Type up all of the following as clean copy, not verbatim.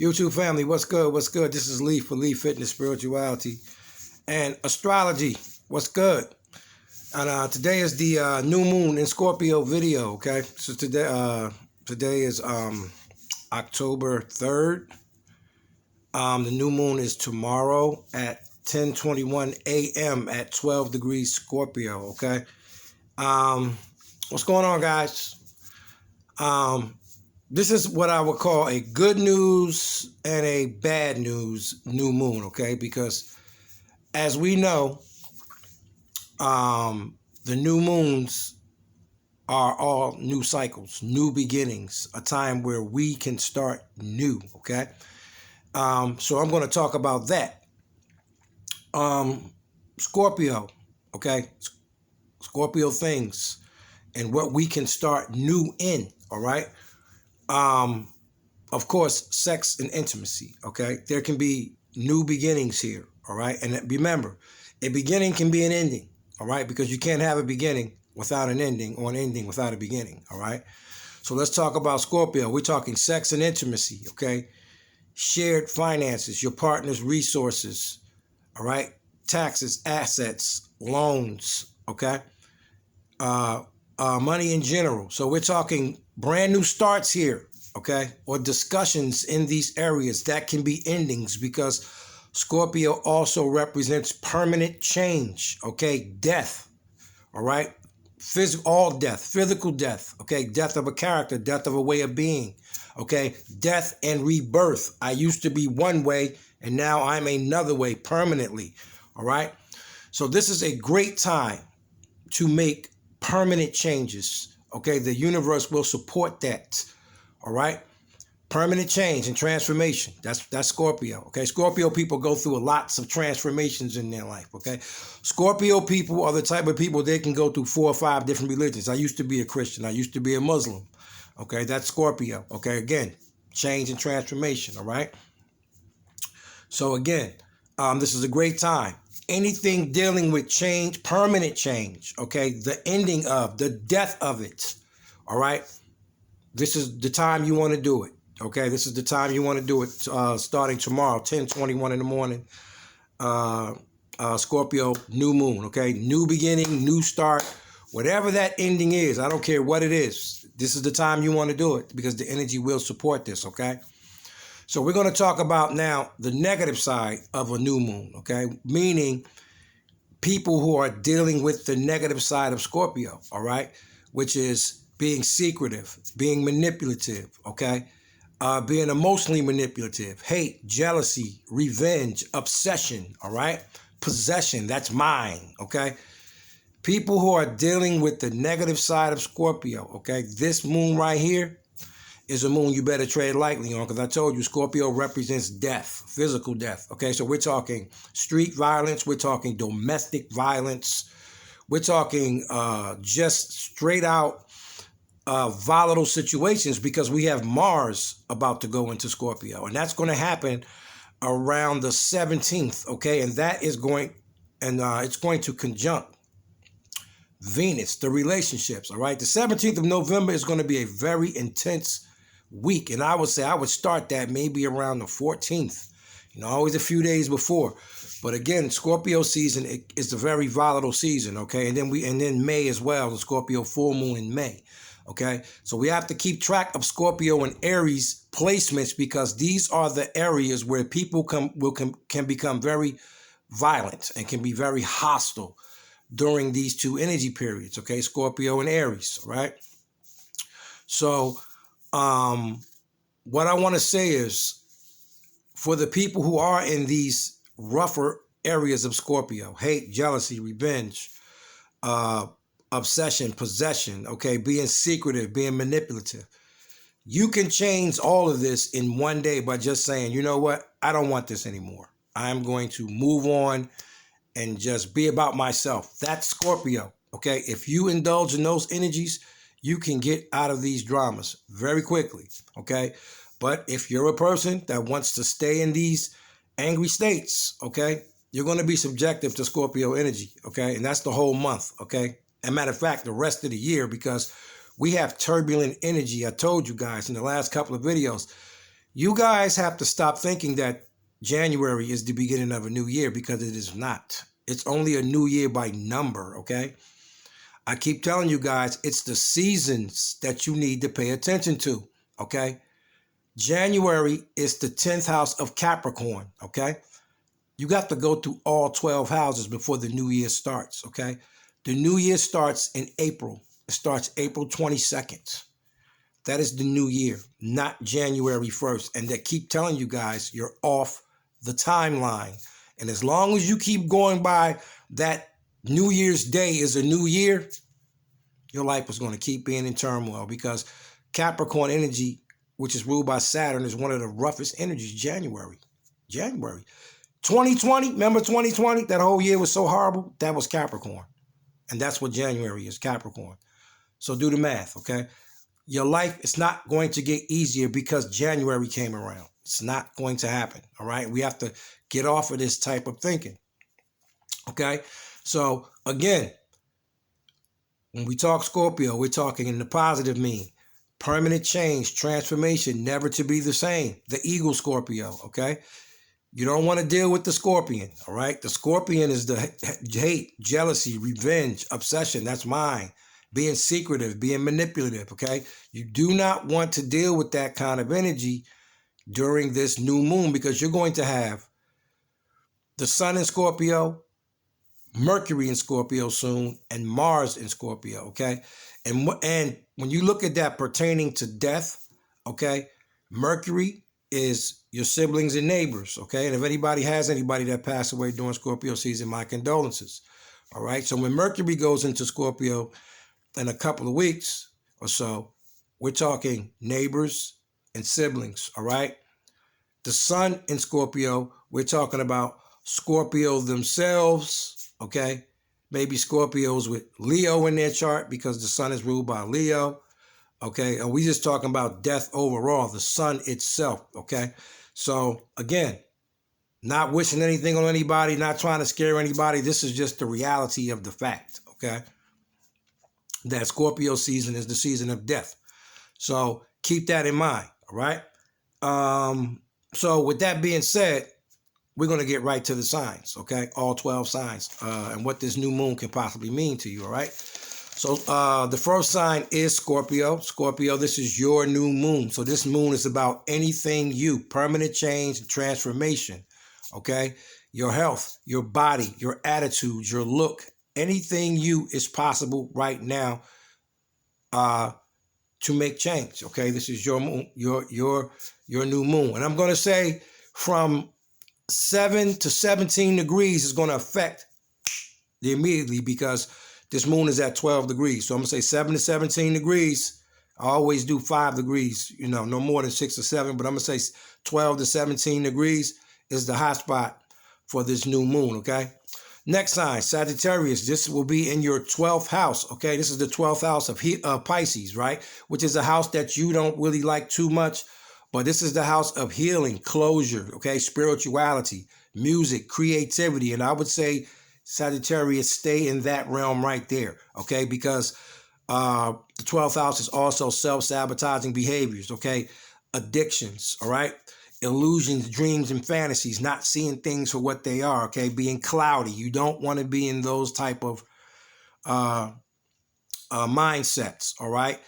YouTube family, what's good? What's good? This is Lee for Lee Fitness Spirituality and Astrology. What's good? And today is the new moon in Scorpio video. Okay, so today is October 3rd. The new moon is tomorrow at 10:21 a.m. at 12 degrees Scorpio. Okay, what's going on, guys? This is what I would call a good news and a bad news new moon, okay? Because as we know, the new moons are all new cycles, new beginnings, a time where we can start new, okay? So I'm going to talk about that. Scorpio, okay? Scorpio things and what we can start new in, all right? Of course, sex and intimacy, okay? There can be new beginnings here, all right? And remember, a beginning can be an ending, all right? Because you can't have a beginning without an ending or an ending without a beginning, all right? So let's talk about Scorpio. We're talking sex and intimacy, okay? Shared finances, your partner's resources, all right? Taxes, assets, loans, okay? Money in general. So we're talking brand new starts here, okay? Or discussions in these areas that can be endings because Scorpio also represents permanent change, okay? Death, all right? All death, physical death, okay? Death of a character, death of a way of being, okay? Death and rebirth. I used to be one way and now I'm another way permanently, all right? So this is a great time to make permanent changes. Okay, the universe will support that. All right, permanent change and transformation. That's Scorpio. Okay, Scorpio people go through lots of transformations in their life. Okay, Scorpio people are the type of people they can go through 4 or 5 different religions. I used to be a Christian. I used to be a Muslim. Okay, that's Scorpio. Okay, again, change and transformation. All right. So again, this is a great time. Anything dealing with change, permanent change, okay? The ending of, the death of it, all right? This is the time you want to do it, okay? This is the time you want to do it starting tomorrow, 10:21 in the morning. Scorpio, new moon, okay? New beginning, new start, whatever that ending is, I don't care what it is. This is the time you want to do it because the energy will support this, okay? So we're going to talk about now the negative side of a new moon, okay? Meaning people who are dealing with the negative side of Scorpio, all right? Which is being secretive, being manipulative, okay? Being emotionally manipulative, hate, jealousy, revenge, obsession, all right? Possession, that's mine, okay? People who are dealing with the negative side of Scorpio, okay? This moon right here is a moon you better tread lightly on because I told you Scorpio represents death, physical death, okay? So we're talking street violence, we're talking domestic violence, we're talking just straight out volatile situations because we have Mars about to go into Scorpio, and that's going to happen around the 17th, okay? And that is going, and it's going to conjunct Venus, the relationships, all right? The 17th of November is going to be a very intense week, and I would say I would start that maybe around the 14th, always a few days before. But again, Scorpio season is a very volatile season, okay? And then May as well, the Scorpio full moon in May, okay? So we have to keep track of Scorpio and Aries placements because these are the areas where people can become very violent and can be very hostile during these two energy periods, okay? Scorpio and Aries, right? So what I want to say is for the people who are in these rougher areas of Scorpio, hate, jealousy, revenge, obsession, possession, okay, being secretive, being manipulative, you can change all of this in one day by just saying, you know what, I don't want this anymore. I'm going to move on and just be about myself. That's Scorpio, okay? If you indulge in those energies, you can get out of these dramas very quickly, okay? But if you're a person that wants to stay in these angry states, okay, you're going to be subjective to Scorpio energy, okay? And that's the whole month, okay? As a matter of fact, the rest of the year because we have turbulent energy. I told you guys in the last couple of videos, You guys have to stop thinking that January is the beginning of a new year, because it is not. It's only a new year by number, okay? I keep telling you guys, it's the seasons that you need to pay attention to, okay? January is the 10th house of Capricorn, okay? You got to go through all 12 houses before the new year starts, okay? The new year starts in April. It starts April 22nd. That is the new year, not January 1st. And they keep telling you guys you're off the timeline. And as long as you keep going by that New Year's Day is a new year, your life is going to keep being in turmoil, because Capricorn energy, which is ruled by Saturn, is one of the roughest energies. January. 2020, remember 2020? That whole year was so horrible. That was Capricorn. And that's what January is, Capricorn. So do the math, okay? Your life is not going to get easier because January came around. It's not going to happen, all right? We have to get off of this type of thinking, okay? So, again, when we talk Scorpio, we're talking in the positive mean. Permanent change, transformation, never to be the same. The eagle Scorpio, okay? You don't want to deal with the scorpion, all right? The scorpion is the hate, jealousy, revenge, obsession. That's mine. Being secretive, being manipulative, okay? You do not want to deal with that kind of energy during this new moon, because you're going to have the sun in Scorpio, Mercury in Scorpio soon, and Mars in Scorpio, okay? And when you look at that pertaining to death, okay, Mercury is your siblings and neighbors, okay? And if anybody has anybody that passed away during Scorpio season, my condolences, all right? So when Mercury goes into Scorpio in a couple of weeks or so, we're talking neighbors and siblings, all right? The sun in Scorpio, we're talking about Scorpio themselves, okay? Maybe Scorpios with Leo in their chart, because the sun is ruled by Leo, okay? And we just talking about death overall, the sun itself, okay? So, again, not wishing anything on anybody, not trying to scare anybody. This is just the reality of the fact, okay? That Scorpio season is the season of death. So keep that in mind, all right? So with that being said, we're going to get right to the signs, okay? All 12 signs, and what this new moon can possibly mean to you, all right? So the first sign is Scorpio. Scorpio, this is your new moon. So this moon is about anything you, permanent change, transformation, okay? Your health, your body, your attitude, your look, anything you is possible right now to make change, okay? This is your moon, your new moon. And I'm going to say from 7 to 17 degrees is going to affect the immediately, because this moon is at 12 degrees. So I'm going to say 7 to 17 degrees. I always do 5 degrees, you know, no more than 6 or 7, but I'm going to say 12 to 17 degrees is the hot spot for this new moon, okay? Next sign, Sagittarius. This will be in your 12th house, okay? This is the 12th house of Pisces, right? Which is a house that you don't really like too much, but this is the house of healing, closure, okay? Spirituality, music, creativity. And I would say Sagittarius, stay in that realm right there, okay? Because the 12th house is also self-sabotaging behaviors, okay? Addictions, all right? Illusions, dreams, and fantasies, not seeing things for what they are, okay? Being cloudy. You don't want to be in those type of mindsets, all right?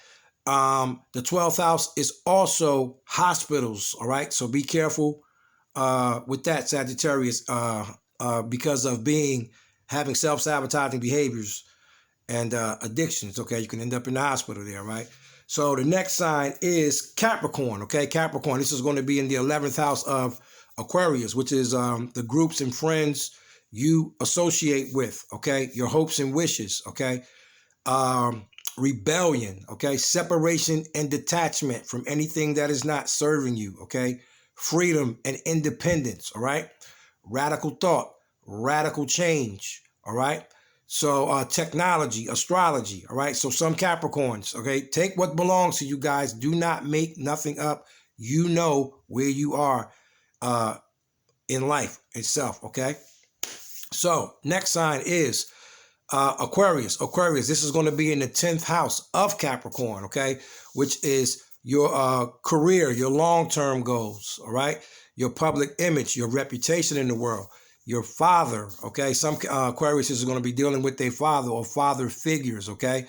The 12th house is also hospitals, all right? So be careful with that, Sagittarius, because of having self-sabotaging behaviors and addictions, okay? You can end up in the hospital there, right? So the next sign is Capricorn, okay? Capricorn, this is going to be in the 11th house of Aquarius, which is the groups and friends you associate with, okay? Your hopes and wishes, okay? Rebellion, okay? Separation and detachment from anything that is not serving you, okay? Freedom and independence, all right? Radical thought, radical change, all right? So technology, astrology, all right? So some Capricorns, okay? Take what belongs to you guys. Do not make nothing up. You know where you are in life itself, okay? So next sign is Aquarius. Aquarius, this is going to be in the 10th house of Capricorn, okay? Which is your career, your long-term goals, all right? Your public image, your reputation in the world, your father, okay? Some Aquarius is going to be dealing with their father or father figures, okay?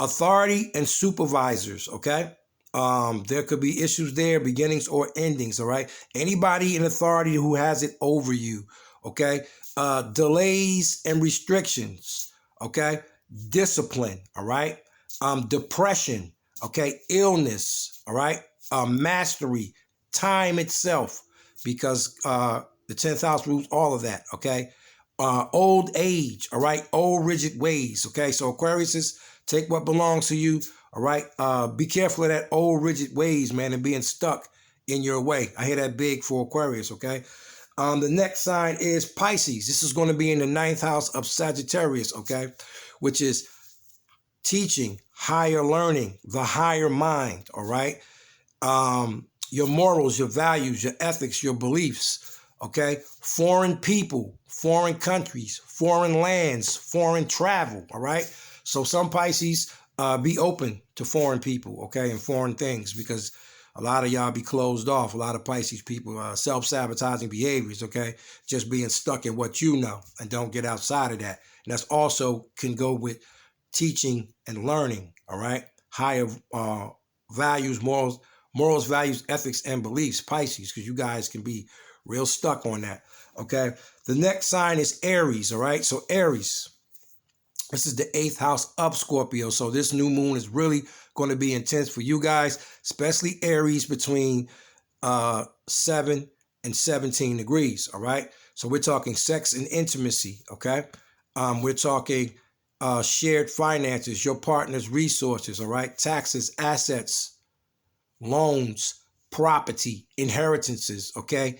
Authority and supervisors, okay? There could be issues there, beginnings or endings, all right? Anybody in authority who has it over you, okay? Delays and restrictions, okay? Discipline, all right? Depression, okay? Illness, all right? Mastery, time itself, because the 10th house rules all of that, okay? Old age, all right? Old rigid ways, okay? So Aquarius, take what belongs to you, all right? Be careful of that old rigid ways, man, and being stuck in your way. I hear that big for Aquarius, okay? The next sign is Pisces. This is going to be in the 9th house of Sagittarius, okay? Which is teaching, higher learning, the higher mind, all right? Your morals, your values, your ethics, your beliefs, okay? Foreign people, foreign countries, foreign lands, foreign travel, all right? So some Pisces, be open to foreign people, okay, and foreign things, because a lot of y'all be closed off. A lot of Pisces people, self-sabotaging behaviors, okay, just being stuck in what you know and don't get outside of that. And that's also can go with teaching and learning, all right? Higher values, morals, values, ethics, and beliefs, Pisces, because you guys can be real stuck on that, okay? The next sign is Aries, all right? So Aries, this is the 8th house of Scorpio. So this new moon is really going to be intense for you guys, especially Aries between 7 and 17 degrees, all right? So we're talking sex and intimacy, okay? We're talking shared finances, your partner's resources, all right? Taxes, assets, loans, property, inheritances, okay?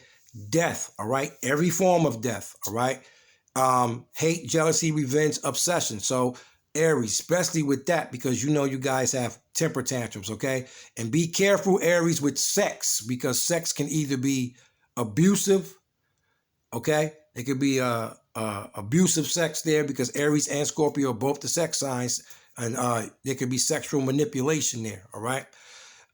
Death, all right? Every form of death, all right? Hate, jealousy, revenge, obsession. So Aries, especially with that, because you know you guys have temper tantrums, okay? And be careful, Aries, with sex, because sex can either be abusive, okay? It could be abusive sex there, because Aries and Scorpio are both the sex signs, and there could be sexual manipulation there, all right?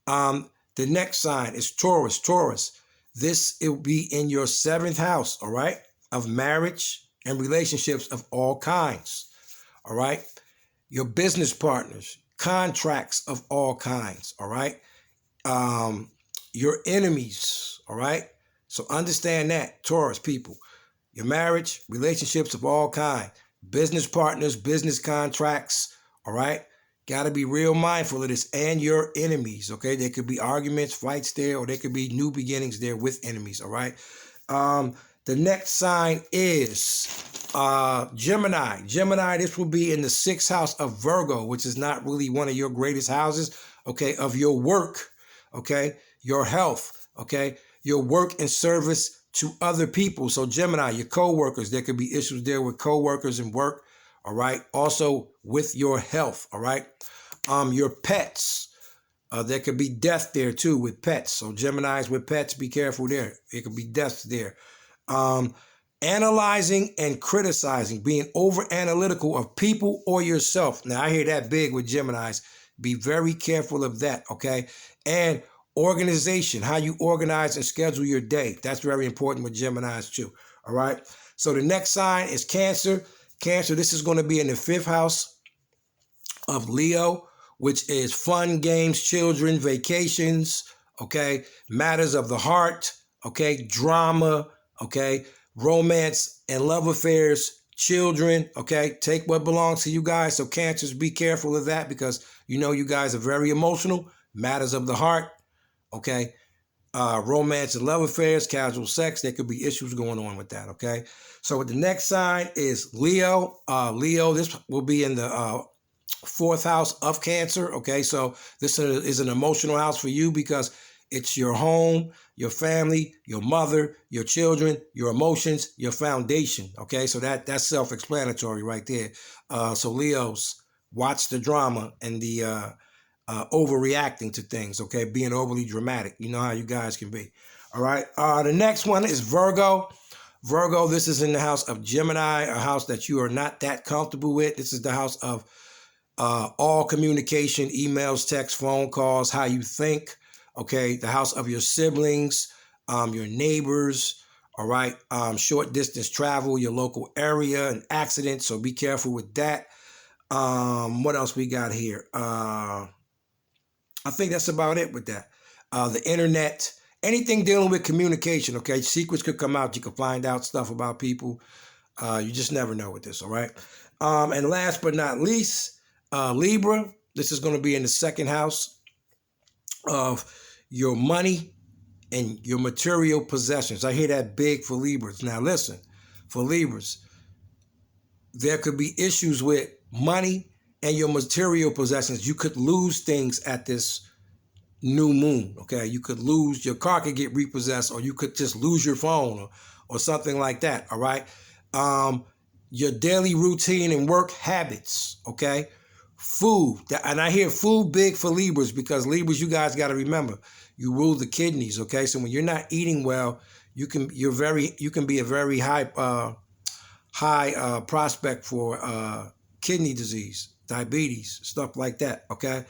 The next sign is Taurus. Taurus, this it will be in your 7th house, all right, of marriage and relationships of all kinds, all right? Your business partners, contracts of all kinds, all right? Your enemies, all right? So understand that, Taurus people. Your marriage, relationships of all kinds, business partners, business contracts, all right? Got to be real mindful of this, and your enemies, okay? There could be arguments, fights there, or there could be new beginnings there with enemies, all right? The next sign is Gemini. Gemini, this will be in the 6th house of Virgo, which is not really one of your greatest houses, okay, of your work, okay, your health, okay, your work and service to other people. So Gemini, your co-workers, there could be issues there with co-workers and work, all right, also with your health, all right, your pets. There could be death there too with pets. So Geminis with pets, be careful there. It could be death there. Analyzing and criticizing, being over analytical of people or yourself. Now, I hear that big with Geminis. Be very careful of that, okay? And organization, how you organize and schedule your day. That's very important with Geminis too, all right? So the next sign is Cancer. Cancer, this is going to be in the 5th house of Leo, which is fun, games, children, vacations, okay? Matters of the heart, okay? Drama, okay? Romance and love affairs, children, okay? Take what belongs to you guys. So Cancers, be careful of that, because you know you guys are very emotional. Matters of the heart, okay? Romance and love affairs, casual sex, there could be issues going on with that, okay? So the next sign is Leo. Leo, this will be in the 4th house of Cancer, okay? So this is an emotional house for you, because it's your home, your family, your mother, your children, your emotions, your foundation, okay? So that's self-explanatory right there. So Leos, watch the drama and the overreacting to things, okay? Being overly dramatic. You know how you guys can be, all right? The next one is Virgo. Virgo, this is in the house of Gemini, a house that you are not that comfortable with. This is the house of all communication, emails, text, phone calls, how you think, okay, the house of your siblings, your neighbors, all right, short distance travel, your local area, and accidents, so be careful with that. What else we got here? I think that's about it with that. The internet, anything dealing with communication, okay, secrets could come out, you could find out stuff about people. You just never know with this, all right? And last but not least, Libra, this is going to be in the second house of your money and your material possessions. I hear that big for Libras. Now listen, for Libras, there could be issues with money and your material possessions. You could lose things at this new moon, okay? You could lose, your car could get repossessed, or you could just lose your phone or something like that, all right? Your daily routine and work habits, okay? Food, and I hear food big for Libras, because Libras, you guys got to remember, you rule the kidneys, okay? So when you're not eating well, you can be a very high prospect for kidney disease, diabetes, stuff like that, okay?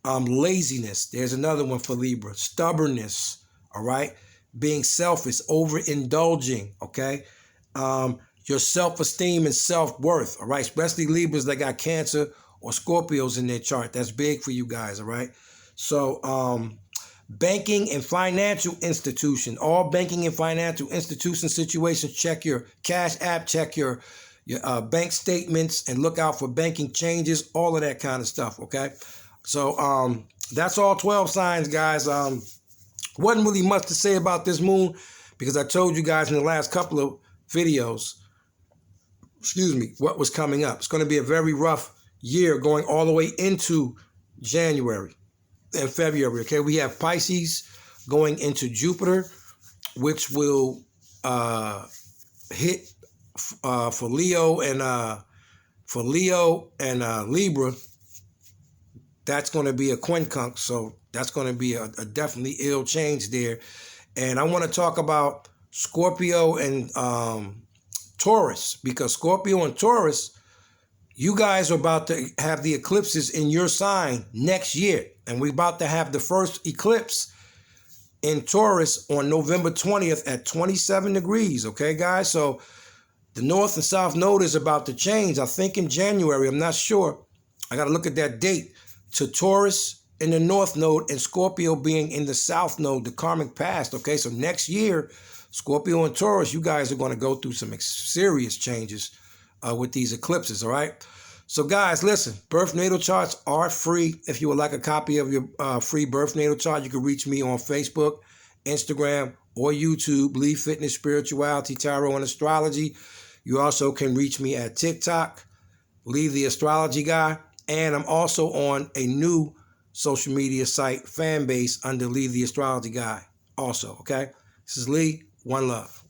Laziness, there's another one for Libra. Stubbornness, all right? Being selfish, overindulging, okay? Your self-esteem and self-worth, all right? Especially Libras that got Cancer or Scorpios in their chart. That's big for you guys, all right? So, banking and financial institution, all banking and financial institution situations, check your Cash App, check your bank statements, and look out for banking changes, all of that kind of stuff, okay? So that's all 12 signs, guys. Wasn't really much to say about this moon, because I told you guys in the last couple of videos, what was coming up. It's going to be a very rough year going all the way into January and February, okay? We have Pisces going into Jupiter, which will hit for Leo and Libra. That's going to be a quincunx, so that's going to be a definitely ill change there. And I want to talk about Scorpio and Taurus, because Scorpio and Taurus, you guys are about to have the eclipses in your sign next year. And we're about to have the first eclipse in Taurus on November 20th at 27 degrees, okay, guys? So the North and South Node is about to change, I think in January. I'm not sure. I got to look at that date, to Taurus in the North Node and Scorpio being in the South Node, the karmic past, okay? So next year, Scorpio and Taurus, you guys are going to go through some serious changes with these eclipses, all right? So guys, listen, birth natal charts are free. If you would like a copy of your free birth natal chart, you can reach me on Facebook, Instagram, or YouTube, Leaf Fitness, Spirituality, Tarot, and Astrology. You also can reach me at TikTok, Lee the Astrology Guy, and I'm also on a new social media site, fan base, under Lee the Astrology Guy also, okay? This is Lee, one love.